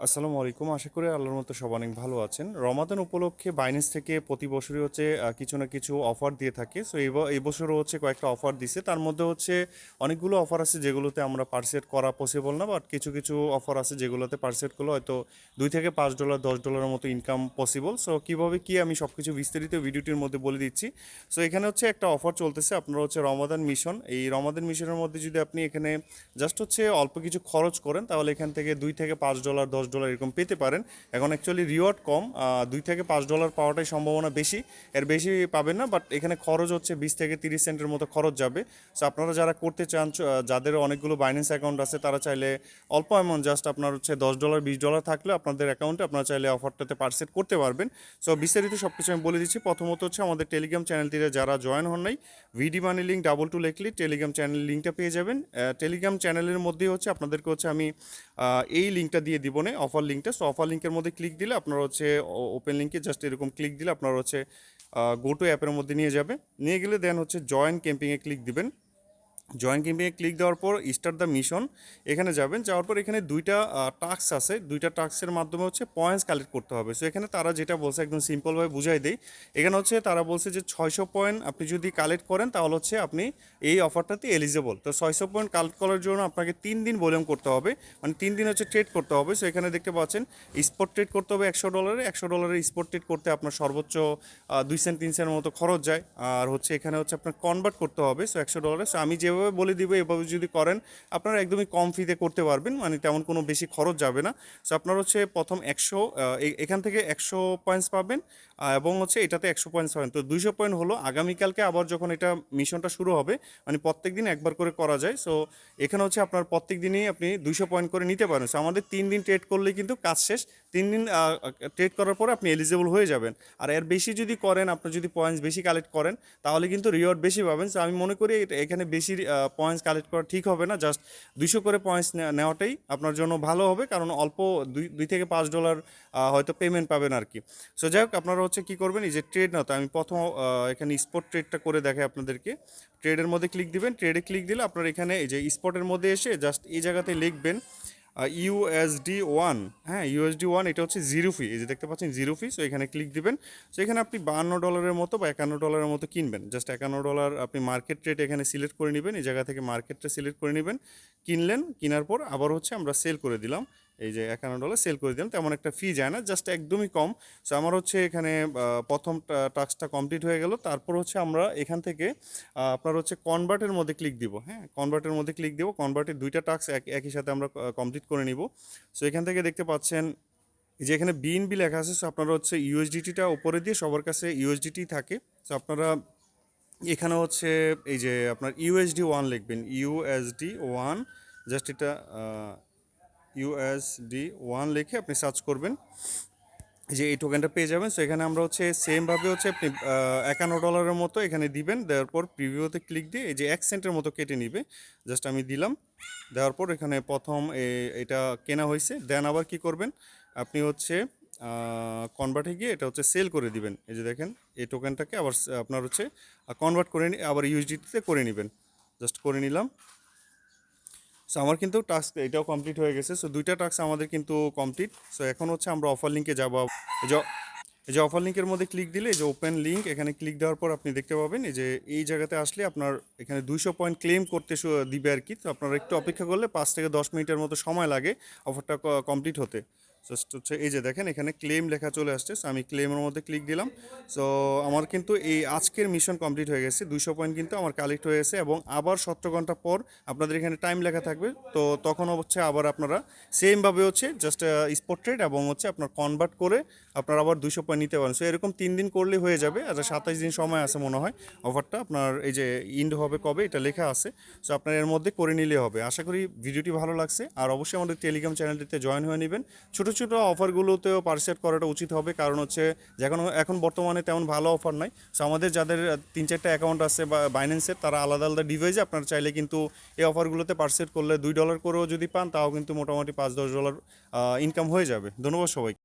আসসালামু আলাইকুম। আশা করি আল্লাহর মতো সব অনেক ভালো আছেন। রমাদান উপলক্ষে বাইন্যান্স থেকে প্রতি বছরই হচ্ছে কিছু না কিছু অফার দিয়ে থাকে। সো এই বছরও হচ্ছে কয়েকটা অফার দিছে। তার মধ্যে হচ্ছে অনেকগুলো অফার আছে যেগুলোতে আমরা পার্সেট করা পসিবল না, বাট কিছু কিছু অফার আছে যেগুলোতে পার্সেট করলে হয়তো $2 থেকে $5 $10 মতো ইনকাম পসিবল। সো কীভাবে কি আমি সব কিছু বিস্তারিত ভিডিওটির মধ্যে বলে দিচ্ছি। সো এখানে হচ্ছে একটা অফার চলতেছে, আপনারা হচ্ছে রমাদান মিশন, এই রমাদান মিশনের মধ্যে যদি আপনি এখানে জাস্ট হচ্ছে অল্প কিছু খরচ করেন তাহলে এখান থেকে $2 থেকে $5 $10 এরকম পেতে পারেন। এখন অ্যাকচুয়ালি রিওয়ার্ড কম, $2 থেকে $5 পাওয়াটাই সম্ভাবনা বেশি, এর বেশি পাবেন না, বাট এখানে খরচ হচ্ছে 20 থেকে 30 সেন্টের মতো খরচ যাবে। সো আপনারা যারা করতে চান, যাদের অনেকগুলো বাইন্যান্স অ্যাকাউন্ট আছে, তারা চাইলে অল্প অ্যামাউন্ট জাস্ট আপনার হচ্ছে $10 $20 থাকলে আপনাদের অ্যাকাউন্টে আপনারা চাইলে অফারটাতে পার্সেট করতে পারবেন। সো বিস্তারিত সব কিছু আমি বলে দিচ্ছি। প্রথমত হচ্ছে আমাদের টেলিগ্রাম চ্যানেলটিতে যারা জয়েন হন নাই, ভিডি মানি লিঙ্ক 22 লিখলে টেলিগ্রাম চ্যানেল লিঙ্কটা পেয়ে যাবেন। টেলিগ্রাম চ্যানেলের মধ্যে হচ্ছে আপনাদেরকে হচ্ছে আমি এই লিঙ্কটা দিয়ে দিব না, অফার লিঙ্কটা। সো অফার লিঙ্কের মধ্যে ক্লিক দিলে আপনারা হচ্ছে ওপেন লিঙ্কে জাস্ট এরকম ক্লিক দিলে আপনারা হচ্ছে গো টু অ্যাপের মধ্যে নিয়ে যাবে। নিয়ে গেলে দেন হচ্ছে জয়েন ক্যাম্পিংয়ে ক্লিক দিবেন। জয়েন ক্যাম্পিংয়ে ক্লিক দেওয়ার পর স্টার্ট দ্য মিশন এখানে যাবেন। যাওয়ার পর এখানে দুইটা টাস্ক আছে, দুইটা টাস্কের মাধ্যমে হচ্ছে পয়েন্টস কালেক্ট করতে হবে। সো এখানে তারা যেটা বলছে একদম সিম্পলভাবে বুঝাই দেয়। এখানে হচ্ছে তারা বলছে যে 600 পয়েন্ট আপনি যদি কালেক্ট করেন তাহলে হচ্ছে আপনি এই অফারটাতে এলিজেবল। তো 600 পয়েন্ট কালেক্ট করার জন্য আপনাকে 3 দিন ভলিউম করতে হবে, মানে 3 দিন হচ্ছে ট্রেড করতে হবে। সো এখানে দেখতে পাচ্ছেন স্পট ট্রেড করতে হবে $100, $100 স্পট ট্রেড করতে আপনার সর্বোচ্চ 2 সেন্ট 3 সেন্টের মতো খরচ যায়। আর হচ্ছে এখানে হচ্ছে আপনার কনভার্ট করতে হবে। সো $100। সো আমি যেভাবে বলে দিব এভাবে যদি করেন আপনারা একদমই কম ফিতে করতে পারবেন, মানে তেমন কোনো বেশি খরচ যাবে না। সো আপনার হচ্ছে প্রথম 100 এখান থেকে 100 পয়েন্টস পাবেন, এবং হচ্ছে এটাতে 100 পয়েন্টস পাবেন। তো 200 পয়েন্ট হলো আগামীকালকে আবার যখন এটা মিশনটা শুরু হবে, মানে প্রত্যেক দিন একবার করে করা যায়। সো এখানে হচ্ছে আপনার প্রত্যেক দিনই আপনি 200 পয়েন্ট করে নিতে পারেন। সো আমাদের 3 দিন ট্রেড করলেই কিন্তু কাজ শেষ। 3 দিন ট্রেড করার পরে আপনি এলিজেবল হয়ে যাবেন। আর এর বেশি যদি করেন, আপনার যদি পয়েন্টস বেশি কালেক্ট করেন তাহলে কিন্তু রিওয়ার্ড বেশি পাবেন। সো আমি মনে করি এখানে বেশি পয়েন্টস কালেক্ট করা ঠিক হবে না, জাস্ট 200 করে পয়েন্টস নেওয়াটাই আপনার জন্য ভালো হবে, কারণ অল্প $2 থেকে $5 হয়তো পেমেন্ট পাবেন আর কি। সো যাই হোক, আপনারা হচ্ছে কী করবেন, এই যে ট্রেড না, তো আমি প্রথম এখানে স্পট ট্রেডটা করে দেখাই আপনাদেরকে। ট্রেডের মধ্যে ক্লিক দিবেন, ট্রেডে ক্লিক দিলে আপনার এখানে এই যে স্পটের মধ্যে এসে জাস্ট এই জায়গাতে লিখবেন USD1। হ্যাঁ, USD1 এটা হচ্ছে জিরো ফি, এই যে দেখতে পাচ্ছেন জিরো ফি। সো এখানে ক্লিক দিবেন। সো এখানে আপনি $52 মতো বা $51 মতো কিনবেন। জাস্ট $51 আপনি মার্কেট রেট এখানে সিলেক্ট করে নেবেন, এই জায়গা থেকে মার্কেটটা সিলেক্ট করে নেবেন। কিনলেন, কেনার পর আবার হচ্ছে আমরা সেল করে দিলাম, এই যে $51 সেল করে দিলাম। তেমন একটা ফি যায় না, জাস্ট একদমই কম। সো আমার হচ্ছে এখানে প্রথম টাস্কটা কমপ্লিট হয়ে গেল। তারপর হচ্ছে আমরা এখান থেকে আপনার হচ্ছে কনভার্টের মধ্যে ক্লিক দিব। হ্যাঁ, কনভার্টের মধ্যে ক্লিক দেবো। কনভার্টের দুইটা টাস্ক একই সাথে আমরা কমপ্লিট করে নিব। সো এখান থেকে দেখতে পাচ্ছেন যে এখানে বিএনবি লেখা আছে। সো আপনারা হচ্ছে ইউএসডিটিটা উপরে দিয়ে, সবার কাছে ইউএসডিটি থাকে। সো আপনারা এখানে হচ্ছে এই যে আপনার USD1 লিখবেন, USD1, জাস্ট এটা USD1 লিখে আপনি সার্চ করবেন, যে এই টোকেনটা পেয়ে যাবেন। সো এখানে আমরা হচ্ছে সেমভাবে হচ্ছে আপনি $51 মতো এখানে দিবেন। দেওয়ার পর প্রিভিউতে ক্লিক দিয়ে এই যে 1 সেন্টের মতো কেটে নিবে, জাস্ট আমি দিলাম। দেওয়ার পর এখানে প্রথম এটা কেনা হয়েছে। দেন আবার কি করবেন, আপনি হচ্ছে কনভার্টে গিয়ে এটা হচ্ছে সেল করে দিবেন। এই যে দেখেন এই টোকেনটাকে আবার আপনার হচ্ছে কনভার্ট করে আবার ইউএসডিতে করে নেবেন। জাস্ট করে নিলাম। সো আমার কিন্তু টাস্ক এটাও কমপ্লিট হয়ে গেছে। সো দুইটা টাস্ক আমাদের কিন্তু কমপ্লিট। সো এখন হচ্ছে আমরা অফার লিঙ্কে যাব। এই যে এই যে অফার লিঙ্কের মধ্যে ক্লিক দিলে এই যে ওপেন লিঙ্ক, এখানে ক্লিক দেওয়ার পর আপনি দেখতে পাবেন এই যে এই জায়গাতে আসলে আপনার এখানে 200 পয়েন্ট ক্লেম করতে দিবে আর কি। তো আপনারা একটু অপেক্ষা করলে 5 থেকে 10 মিনিটের মতো সময় লাগে অফারটা কমপ্লিট হতে। জাস্ট হচ্ছে এই যে দেখেন এখানে ক্লেম লেখা চলে আসছে। সো আমি ক্লেমের মধ্যে ক্লিক দিলাম। সো আমার কিন্তু এই আজকের মিশন কমপ্লিট হয়ে গেছে, 200 পয়েন্ট কিন্তু আমার কালেক্ট হয়ে গেছে, এবং আবার 17 ঘন্টা পর আপনাদের এখানে টাইম লেখা থাকবে। তো তখন হচ্ছে আবার আপনারা সেমভাবে হচ্ছে জাস্ট স্পট ট্রেড এবং হচ্ছে আপনার কনভার্ট করে আপনারা আবার 200 পয়েন্ট নিতে পারেন। সো এরকম 3 দিন করলে হয়ে যাবে। আর 27 দিন সময় আছে মনে হয় অফারটা, আপনার এই যে ইন্ড হবে কবে এটা লেখা আছে। সো আপনার এর মধ্যে করে নিলে হবে। আশা করি ভিডিওটি ভালো লাগছে। আর অবশ্যই আমাদের টেলিগ্রাম চ্যানেলটিতে জয়েন হয়ে নেবেন। ছোটো ছোটো অফারগুলোতেও পার্টিসিপেট করাটা উচিত হবে, কারণ হচ্ছে এখন বর্তমানে তেমন ভালো অফার নাই। সো আমাদের যাদের 3-4টা অ্যাকাউন্ট আছে বা বাইন্যান্সের, তারা আলাদা আলাদা ডিভাইসে আপনারা চাইলে কিন্তু এই অফারগুলোতে পার্টিসিপেট করলে $2 করেও যদি পান তাও কিন্তু মোটামুটি $5-10 ইনকাম হয়ে যাবে। ধন্যবাদ সবাই।